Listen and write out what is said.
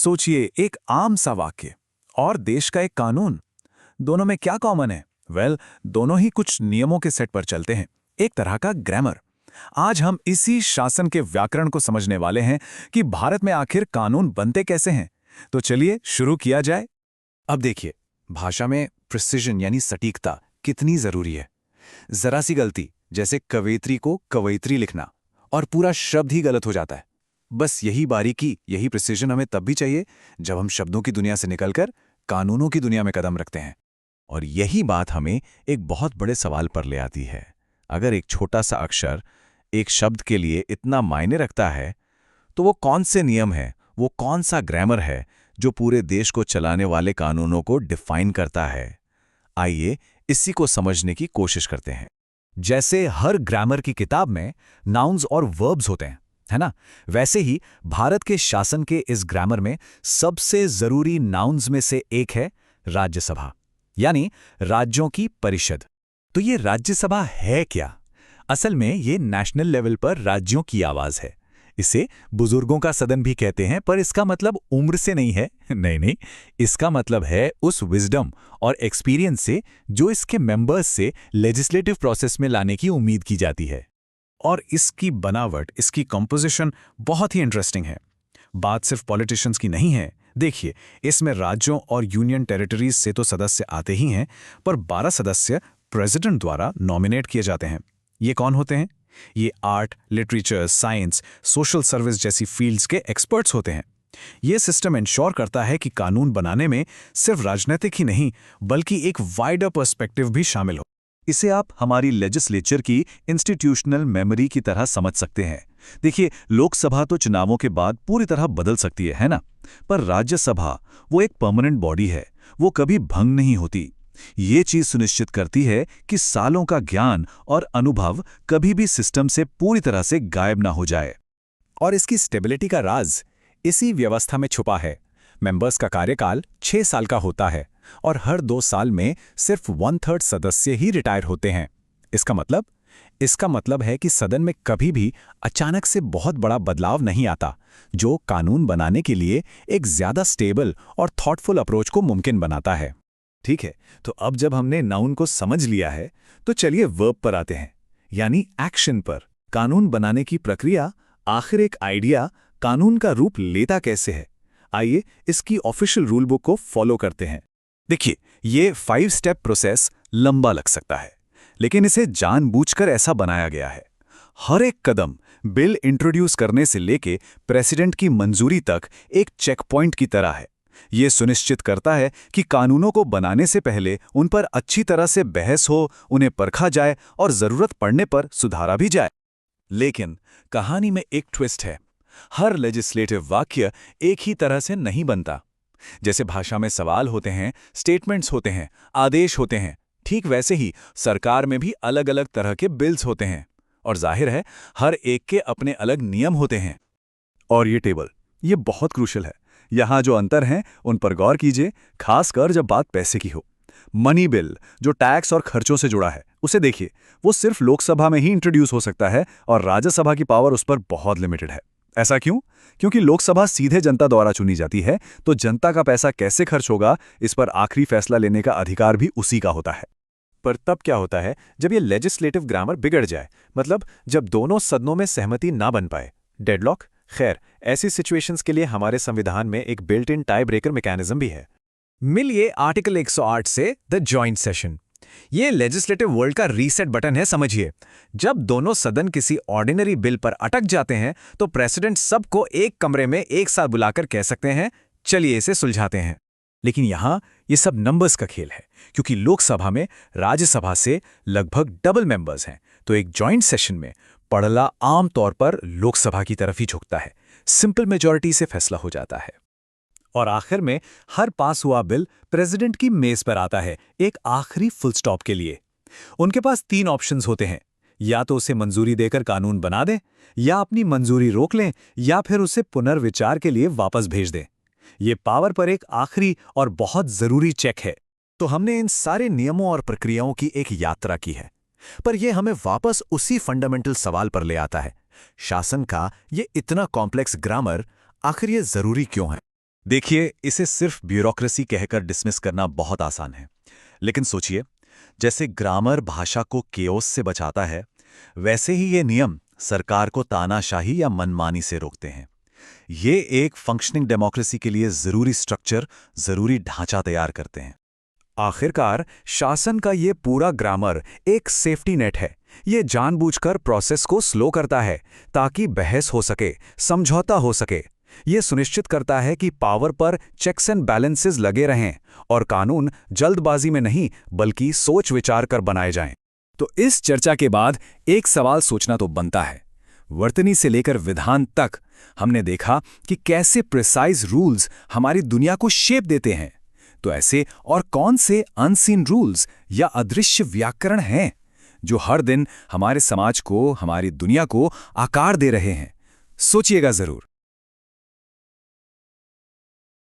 सोचिए, एक आम सा वाक्य और देश का एक कानून, दोनों में क्या कॉमन है? दोनों ही कुछ नियमों के सेट पर चलते हैं, एक तरह का ग्रामर। आज हम इसी शासन के व्याकरण को समझने वाले हैं कि भारत में आखिर कानून बनते कैसे हैं। तो चलिए शुरू किया जाए। अब देखिए, भाषा में प्रिसिजन यानी सटीकता कितनी जरूरी है। जरा सी गलती, जैसे कवयित्री को कवयित्री लिखना, और पूरा शब्द ही गलत हो जाता है। बस यही बारीकी, यही प्रिसिजन हमें तब भी चाहिए जब हम शब्दों की दुनिया से निकलकर कानूनों की दुनिया में कदम रखते हैं। और यही बात हमें एक बहुत बड़े सवाल पर ले आती है। अगर एक छोटा सा अक्षर एक शब्द के लिए इतना मायने रखता है, तो वो कौन से नियम है, वो कौन सा ग्रामर है जो पूरे देश को चलाने वाले कानूनों को डिफाइन करता है? आइए इसी को समझने की कोशिश करते हैं। जैसे हर ग्रामर की किताब में नाउन्स और वर्ब्स होते हैं, है ना? वैसे ही भारत के शासन के इस ग्रामर में सबसे जरूरी नाउन्स में से एक है राज्यसभा, यानी राज्यों की परिषद। तो ये राज्यसभा है क्या? असल में ये नेशनल लेवल पर राज्यों की आवाज है। इसे बुजुर्गों का सदन भी कहते हैं, पर इसका मतलब उम्र से नहीं है। नहीं, इसका मतलब है उस विजडम और एक्सपीरियंस से जो इसके मेंबर्स से लेजिस्लेटिव प्रोसेस में लाने की उम्मीद की जाती है। और इसकी बनावट, इसकी कंपोजिशन बहुत ही इंटरेस्टिंग है। बात सिर्फ पॉलिटिशियंस की नहीं है। देखिए, इसमें राज्यों और यूनियन टेरिटरीज से तो सदस्य आते ही हैं, पर 12 सदस्य प्रेसिडेंट द्वारा नॉमिनेट किए जाते हैं। ये कौन होते हैं? ये art, literature, science, social service जैसी फील्ड्स के एक्सपर्ट्स होते हैं। ये सिस्टम इंश्योर करता है कि कानून बनाने में सिर्फ राजनीतिक ही नहीं, बल्कि एक वाइडर पर्सपेक्टिव भी शामिल हो। इसे आप हमारी लेजिस्लेचर की इंस्टीट्यूशनल मेमोरी की तरह समझ सकते हैं। देखिए, लोकसभा तो चुनावों के बाद पूरी तरह बदल सकती है ना? पर राज्यसभा वो एक परमानेंट बॉडी है, वो कभी भंग नहीं होती। ये चीज सुनिश्चित करती है कि सालों का ज्ञान और अनुभव कभी भी सिस्टम से पूरी तरह से गायब ना हो जाए। और इसकी स्टेबिलिटी का राज इसी व्यवस्था में छुपा है। मेंबर्स का कार्यकाल 6 साल का होता है और हर 2 साल में सिर्फ 1/3 सदस्य ही रिटायर होते हैं। इसका मतलब है कि सदन में कभी भी अचानक से बहुत बड़ा बदलाव नहीं आता, जो कानून बनाने के लिए एक ज्यादा स्टेबल और थॉटफुल अप्रोच को मुमकिन बनाता है। ठीक है, तो अब जब हमने नाउन को समझ लिया है, तो चलिए वर्ब पर आते हैं, यानी एक्शन पर। कानून बनाने की प्रक्रिया, आखिर एक आइडिया कानून का रूप लेता कैसे है? आइए इसकी ऑफिशियल रूल बुक को फॉलो करते हैं। देखिए, ये 5 स्टेप प्रोसेस लंबा लग सकता है, लेकिन इसे जानबूझकर ऐसा बनाया गया है। हर एक कदम बिल इंट्रोड्यूस करने से लेके प्रेसिडेंट की मंजूरी तक एक चेक पॉइंट की तरह है। ये सुनिश्चित करता है कि कानूनों को बनाने से पहले उन पर अच्छी तरह से बहस हो, उन्हें परखा जाए और जरूरत पड़ने पर सुधारा भी जाए। लेकिन कहानी में एक ट्विस्ट है। हर लेजिस्लेटिव वाक्य एक ही तरह से नहीं बनता। जैसे भाषा में सवाल होते हैं, स्टेटमेंट्स होते हैं, आदेश होते हैं, ठीक वैसे ही सरकार में भी अलग अलग तरह के बिल्स होते हैं। और जाहिर है, हर एक के अपने अलग नियम होते हैं। और ये टेबल, ये बहुत क्रूशियल है। यहाँ जो अंतर हैं उन पर गौर कीजिए, खासकर जब बात पैसे की हो। मनी बिल, जो टैक्स और खर्चों से जुड़ा है, उसे देखिए, वो सिर्फ लोकसभा में ही इंट्रोड्यूस हो सकता है और राज्यसभा की पावर उस पर बहुत लिमिटेड है। ऐसा क्यों? क्योंकि लोकसभा सीधे जनता द्वारा चुनी जाती है, तो जनता का पैसा कैसे खर्च होगा, इस पर आखिरी फैसला लेने का अधिकार भी उसी का होता है। पर तब क्या होता है जब ये लेजिस्लेटिव ग्रामर बिगड़ जाए? मतलब जब दोनों सदनों में सहमति ना बन पाए, डेडलॉक। खैर, ऐसी सिचुएशंस के लिए हमारे संविधान में एक built in tie breaker mechanism भी है। मिलिए आर्टिकल 108 से द जॉइंट सेशन। ये लेजिस्लेटिव वर्ल्ड का रीसेट बटन है, समझिए। जब दोनों सदन किसी ऑर्डिनरी बिल पर अटक जाते हैं, तो प्रेसिडेंट सबको एक कमरे में एक साथ बुलाकर कह सकते हैं, चलिए इसे सुलझाते हैं। लेकिन यहां ये सब नंबर्स का खेल है, क्योंकि लोकसभा में राज्यसभा से लगभग डबल मेंबर्स हैं, तो एक जॉइंट सेशन में पड़ला आमतौर पर लोकसभा की तरफ ही झुकता है। सिंपल मेजॉरिटी से फैसला हो जाता है। और आखिर में हर पास हुआ बिल प्रेसिडेंट की मेज पर आता है, एक आखिरी फुल स्टॉप के लिए। उनके पास 3 ऑप्शंस होते हैं, या तो उसे मंजूरी देकर कानून बना दें, या अपनी मंजूरी रोक लें, या फिर उसे पुनर्विचार के लिए वापस भेज दें। ये पावर पर एक आखिरी और बहुत जरूरी चेक है। तो हमने इन सारे नियमों और प्रक्रियाओं की एक यात्रा की है, पर यह हमें वापस उसी फंडामेंटल सवाल पर ले आता है, शासन का ये इतना कॉम्प्लेक्स ग्रामर आखिर ये जरूरी क्यों है? देखिए, इसे सिर्फ ब्यूरोक्रेसी कहकर डिसमिस करना बहुत आसान है, लेकिन सोचिए, जैसे ग्रामर भाषा को केओस से बचाता है, वैसे ही ये नियम सरकार को तानाशाही या मनमानी से रोकते हैं। ये एक फंक्शनिंग डेमोक्रेसी के लिए जरूरी स्ट्रक्चर, जरूरी ढांचा तैयार करते हैं। आखिरकार शासन का ये पूरा ग्रामर एक सेफ्टी नेट है। ये जानबूझकर प्रोसेस को स्लो करता है ताकि बहस हो सके, समझौता हो सके। ये सुनिश्चित करता है कि पावर पर चेक्स एंड बैलेंसेस लगे रहें और कानून जल्दबाजी में नहीं बल्कि सोच विचार कर बनाए जाएं। तो इस चर्चा के बाद एक सवाल सोचना तो बनता है। वर्तनी से लेकर विधान तक हमने देखा कि कैसे प्रिसाइज रूल्स हमारी दुनिया को शेप देते हैं। तो ऐसे और कौन से अनसीन रूल्स या अदृश्य व्याकरण हैं जो हर दिन हमारे समाज को, हमारी दुनिया को आकार दे रहे हैं? सोचिएगा जरूर।